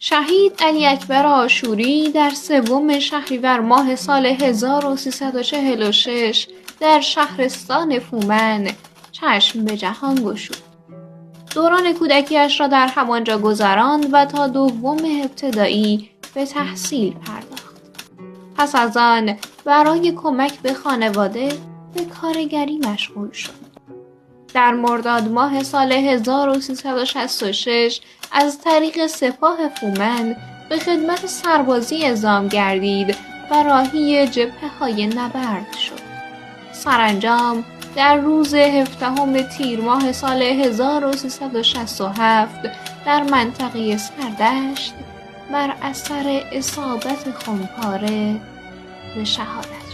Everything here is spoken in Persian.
شهید علی اکبر آشوری در 3 شهریور ماه سال 1346 در شهرستان فومن چشم به جهان گشود. دوران کودکیش را در همانجا گذراند و تا 2 ابتدایی به تحصیل پرداخت. پس از آن برای کمک به خانواده به کارگری مشغول شد. در مرداد ماه سال 1366 از طریق سپاه فومن به خدمت سربازی اعزام گردید و راهی جبهه‌های نبرد شد. سرانجام در روز 17 تیر ماه سال 1367 در منطقه سردشت بر اثر اصابت خمپاره به شهادت